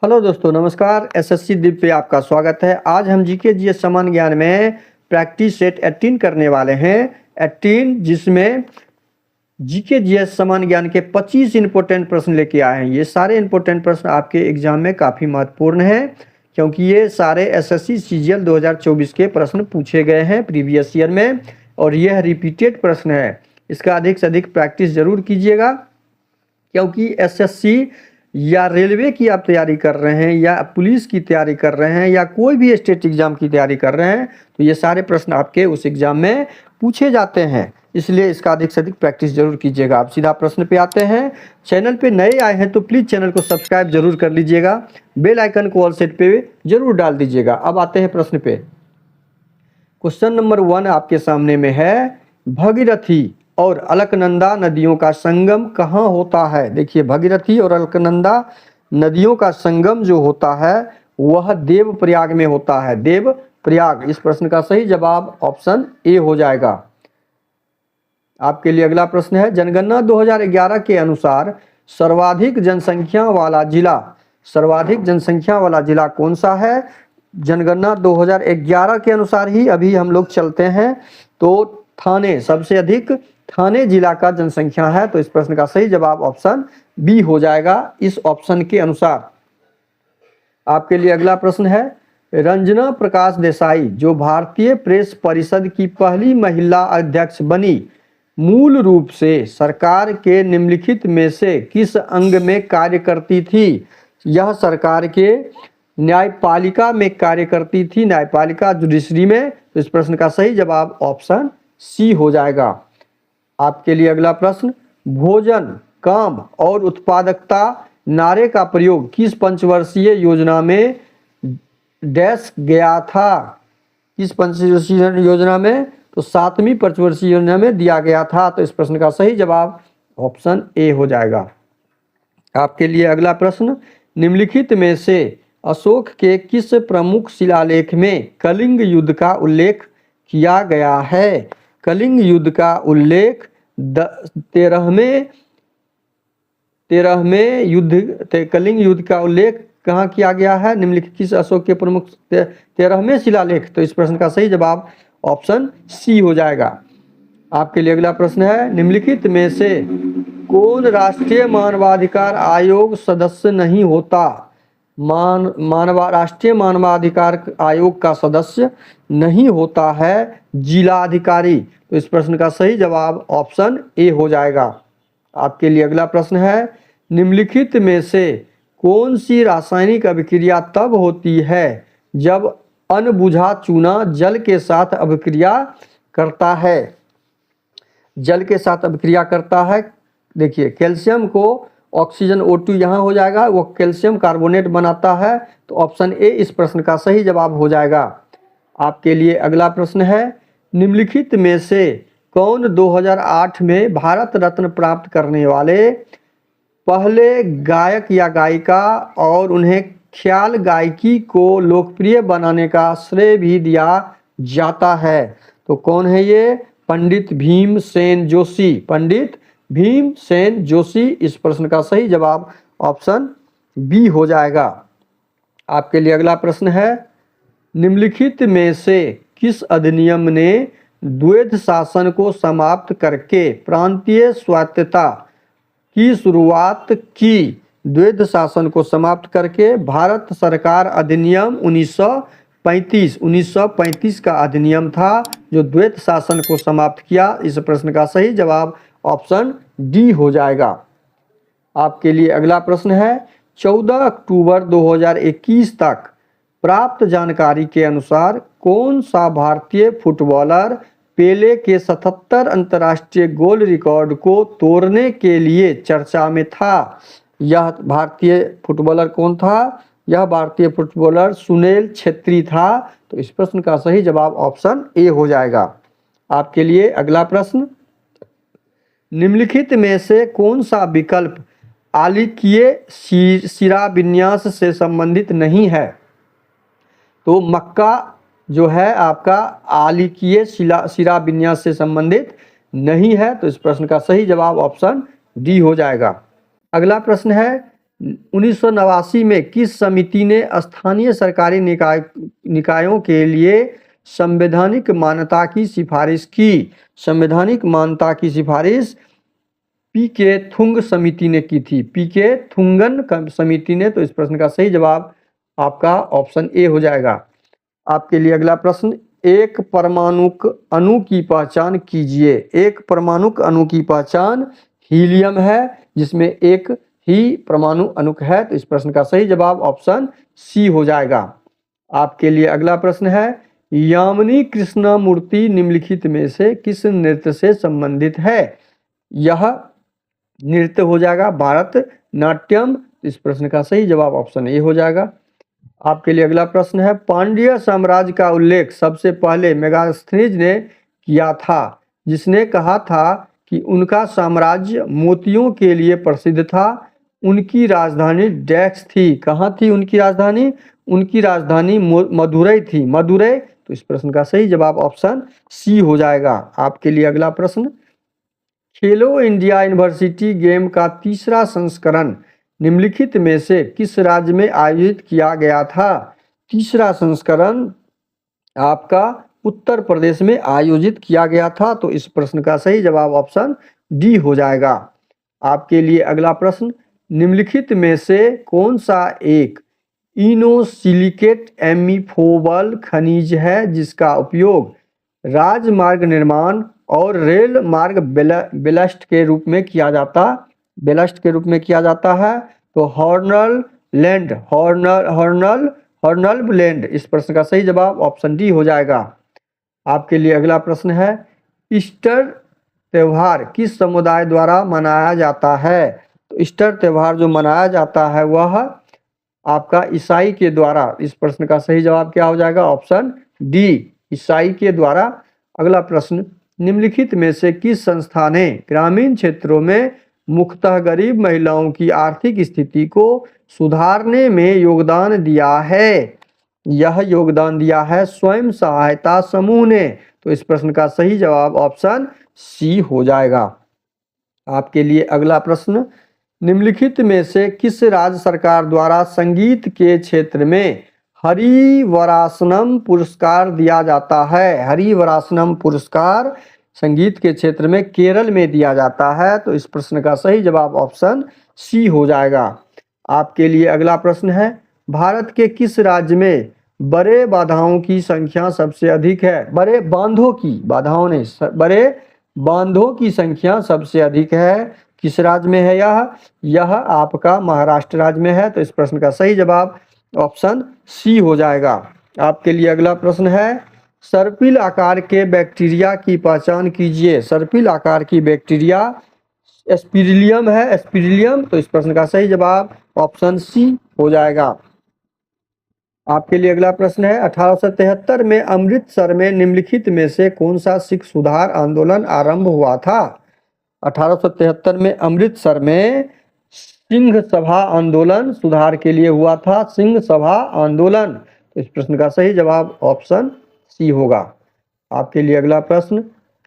Hello दोस्तों, नमस्कार। SSC दीप पे आपका स्वागत है। आज हम जीके जीएस सामान्य ज्ञान में प्रैक्टिस सेट 18 करने वाले हैं। 18 जिसमें जीके जीएस सामान्य ज्ञान के 25 इंपॉर्टेंट प्रश्न लेके आए हैं। ये सारे इंपॉर्टेंट प्रश्न आपके एग्जाम में काफ़ी महत्वपूर्ण हैं, क्योंकि ये सारे एसएससी सीजीएल 2024 के प्रश्न पूछे गए हैं प्रीवियस ईयर में, और यह रिपीटेड प्रश्न है। इसका अधिक से अधिक प्रैक्टिस जरूर कीजिएगा, क्योंकि एसएससी या रेलवे की आप तैयारी कर रहे हैं, या पुलिस की तैयारी कर रहे हैं, या कोई भी स्टेट एग्जाम की तैयारी कर रहे हैं, तो ये सारे प्रश्न आपके उस एग्जाम में पूछे जाते हैं। इसलिए इसका अधिक से अधिक प्रैक्टिस जरूर कीजिएगा। आप सीधा प्रश्न पे आते हैं। चैनल पे नए आए हैं तो प्लीज़ चैनल को सब्सक्राइब जरूर कर लीजिएगा, बेल आइकन को ऑल सेट पे जरूर डाल दीजिएगा। अब आते हैं प्रश्न पे। क्वेश्चन नंबर 1 आपके सामने में है, भगीरथी और अलकनंदा नदियों का संगम कहाँ होता है? देखिए, भगीरथी और अलकनंदा नदियों का संगम जो होता है वह देवप्रयाग में होता है। देवप्रयाग। इस प्रश्न का सही जवाब ऑप्शन ए हो जाएगा। आपके लिए अगला प्रश्न है, जनगणना 2011 के अनुसार सर्वाधिक जनसंख्या वाला जिला कौन सा है? जनगणना 2011 के अनुसार ही अभी हम लोग चलते हैं, तो थाने सबसे अधिक थाने जिला का जनसंख्या है। तो इस प्रश्न का सही जवाब ऑप्शन बी हो जाएगा इस ऑप्शन के अनुसार। आपके लिए अगला प्रश्न है, रंजना प्रकाश देसाई जो भारतीय प्रेस परिषद की पहली महिला अध्यक्ष बनी, मूल रूप से सरकार के निम्नलिखित में से किस अंग में कार्य करती थी? यह सरकार के न्यायपालिका में कार्य करती थी, न्यायपालिका जुडिशरी में। तो इस प्रश्न का सही जवाब ऑप्शन सी हो जाएगा। आपके लिए अगला प्रश्न, भोजन, काम और उत्पादकता नारे का प्रयोग किस पंचवर्षीय योजना में डैश गया था? किस पंचवर्षीय योजना में? तो 7वीं पंचवर्षीय योजना में दिया गया था। तो इस प्रश्न का सही जवाब ऑप्शन ए हो जाएगा। आपके लिए अगला प्रश्न, निम्नलिखित में से अशोक के किस प्रमुख शिलालेख में कलिंग युद्ध का उल्लेख किया गया है? कलिंग युद्ध का उल्लेख 13वें युद्ध कलिंग युद्ध का उल्लेख कहाँ किया गया है? निम्नलिखित किस अशोक के प्रमुख 13वें शिलालेख? तो इस प्रश्न का सही जवाब ऑप्शन सी हो जाएगा। आपके लिए अगला प्रश्न है, निम्नलिखित में से कौन राष्ट्रीय मानवाधिकार आयोग सदस्य नहीं होता? राष्ट्रीय मानवाधिकार आयोग का सदस्य नहीं होता है जिलाधिकारी। तो इस प्रश्न का सही जवाब ऑप्शन ए हो जाएगा। आपके लिए अगला प्रश्न है, निम्नलिखित में से कौन सी रासायनिक अभिक्रिया तब होती है जब अनबुझा चूना जल के साथ अभिक्रिया करता है? जल के साथ अभिक्रिया करता है। देखिए, कैल्शियम को ऑक्सीजन O2 यहाँ हो जाएगा, वो कैल्शियम कार्बोनेट बनाता है। तो ऑप्शन ए इस प्रश्न का सही जवाब हो जाएगा। आपके लिए अगला प्रश्न है, निम्नलिखित में से कौन 2008 में भारत रत्न प्राप्त करने वाले पहले गायक या गायिका और उन्हें ख्याल गायकी को लोकप्रिय बनाने का श्रेय भी दिया जाता है? तो कौन है ये? पंडित भीमसेन जोशी। पंडित भीमसेन जोशी। इस प्रश्न का सही जवाब ऑप्शन बी हो जाएगा। आपके लिए अगला प्रश्न है, निम्नलिखित में से किस अधिनियम ने द्वैध शासन को समाप्त करके प्रांतीय स्वायत्तता की शुरुआत की? द्वैध शासन को समाप्त करके भारत सरकार अधिनियम 1935 का अधिनियम था जो द्वैध शासन को समाप्त किया। इस प्रश्न का सही जवाब ऑप्शन डी हो जाएगा। आपके लिए अगला प्रश्न है, 14 अक्टूबर 2021 तक प्राप्त जानकारी के अनुसार कौन सा भारतीय फुटबॉलर पेले के 77 अंतर्राष्ट्रीय गोल रिकॉर्ड को तोड़ने के लिए चर्चा में था? यह भारतीय फुटबॉलर कौन था? यह भारतीय फुटबॉलर सुनील छेत्री था। तो इस प्रश्न का सही जवाब ऑप्शन ए हो जाएगा। आपके लिए अगला प्रश्न, निम्नलिखित में से कौन सा विकल्प आलिकीय शिराविन्यास से संबंधित नहीं है? तो मक्का जो है आपका आलिकीय शिराविन्यास से संबंधित नहीं है। तो इस प्रश्न का सही जवाब ऑप्शन डी हो जाएगा। अगला प्रश्न है, 1989 में किस समिति ने स्थानीय सरकारी निकायों के लिए संवैधानिक मान्यता की सिफारिश की? संवैधानिक मान्यता की सिफारिश पीके थुंग समिति ने की थी, पीके थुंगन समिति ने। तो इस प्रश्न का सही जवाब आपका ऑप्शन ए हो जाएगा। आपके लिए अगला प्रश्न, एक परमाणुक अणु की पहचान कीजिए। एक परमाणुक अणु की पहचान हीलियम है, जिसमें एक ही परमाणु अणुक है। तो इस प्रश्न का सही जवाब ऑप्शन सी हो जाएगा। आपके लिए अगला प्रश्न है, यामिनी कृष्णमूर्ति निम्नलिखित में से किस नृत्य से संबंधित है? यह नृत्य हो जाएगा भारतनाट्यम। इस प्रश्न का सही जवाब ऑप्शन ए हो जाएगा। आपके लिए अगला प्रश्न है, पांड्य साम्राज्य का उल्लेख सबसे पहले मेगास्थनीज ने किया था, जिसने कहा था कि उनका साम्राज्य मोतियों के लिए प्रसिद्ध था। उनकी राजधानी डैक्स थी। कहाँ थी उनकी राजधानी? उनकी राजधानी मदुरई थी, मदुरई। तो इस प्रश्न का सही जवाब ऑप्शन सी हो जाएगा। आपके लिए अगला प्रश्न, खेलो इंडिया यूनिवर्सिटी गेम का तीसरा संस्करण निम्नलिखित में से किस राज्य में आयोजित किया गया था? तीसरा संस्करण आपका उत्तर प्रदेश में आयोजित किया गया था। तो इस प्रश्न का सही जवाब ऑप्शन डी हो जाएगा। आपके लिए अगला प्रश्न, निम्नलिखित में से कौन सा एक इनोसिलिकेट एमीफोबल खनिज है जिसका उपयोग राजमार्ग निर्माण और रेल मार्ग बेलस्ट के रूप में किया जाता है? तो हॉर्नल लैंड। इस प्रश्न का सही जवाब ऑप्शन डी हो जाएगा। आपके लिए अगला प्रश्न है, ईस्टर त्यौहार किस समुदाय द्वारा मनाया जाता है? तो ईस्टर त्यौहार जो मनाया जाता है वह आपका ईसाई के द्वारा। इस प्रश्न का सही जवाब क्या हो जाएगा? ऑप्शन डी, ईसाई के द्वारा। अगला प्रश्न, निम्नलिखित में से किस संस्था ने ग्रामीण क्षेत्रों में मुख्यतः गरीब महिलाओं की आर्थिक स्थिति को सुधारने में योगदान दिया है? यह योगदान दिया है स्वयं सहायता समूह ने। तो इस प्रश्न का सही जवाब ऑप्शन सी हो जाएगा। आपके लिए अगला प्रश्न, निम्नलिखित में से किस राज्य सरकार द्वारा संगीत के क्षेत्र में हरिवरासनम पुरस्कार दिया जाता है? हरिवरासनम पुरस्कार संगीत के क्षेत्र में केरल में दिया जाता है। तो इस प्रश्न का सही जवाब ऑप्शन सी हो जाएगा। आपके लिए अगला प्रश्न है, भारत के किस राज्य में बड़े बांधों की संख्या सबसे अधिक है? बड़े बांधों की संख्या सबसे अधिक है, किस राज्य में है यह आपका महाराष्ट्र राज्य में है। तो इस प्रश्न का सही जवाब ऑप्शन सी हो जाएगा। आपके लिए अगला प्रश्न है, सर्पिल आकार के बैक्टीरिया की पहचान कीजिए। सर्पिल आकार की बैक्टीरिया एस्पिरिलियम है, एस्पिरिलियम। तो इस प्रश्न का सही जवाब ऑप्शन सी हो जाएगा। आपके लिए अगला प्रश्न है, 1873 में अमृतसर में निम्नलिखित में से कौन सा सिख सुधार आंदोलन आरंभ हुआ था? 1873 में अमृतसर में सिंह सभा आंदोलन सुधार के लिए हुआ था, सिंह सभा आंदोलन। तो इस प्रश्न का सही जवाब ऑप्शन सी होगा। आपके लिए अगला प्रश्न,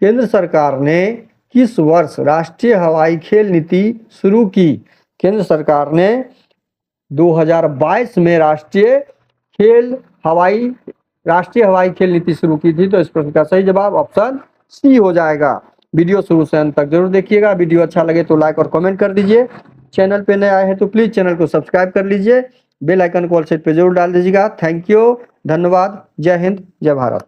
केंद्र सरकार ने किस वर्ष राष्ट्रीय हवाई खेल नीति शुरू की? केंद्र सरकार ने 2022 में राष्ट्रीय हवाई खेल नीति शुरू की थी। तो इस प्रश्न का सही जवाब ऑप्शन सी हो जाएगा। वीडियो शुरू से अंत तक जरूर देखिएगा। वीडियो अच्छा लगे तो लाइक और कमेंट कर दीजिए। चैनल पे नए आए हैं तो प्लीज चैनल को सब्सक्राइब कर लीजिए। बेल आइकन को ऑल सेट पे जरूर डाल दीजिएगा। थैंक यू, धन्यवाद। जय हिंद, जय भारत।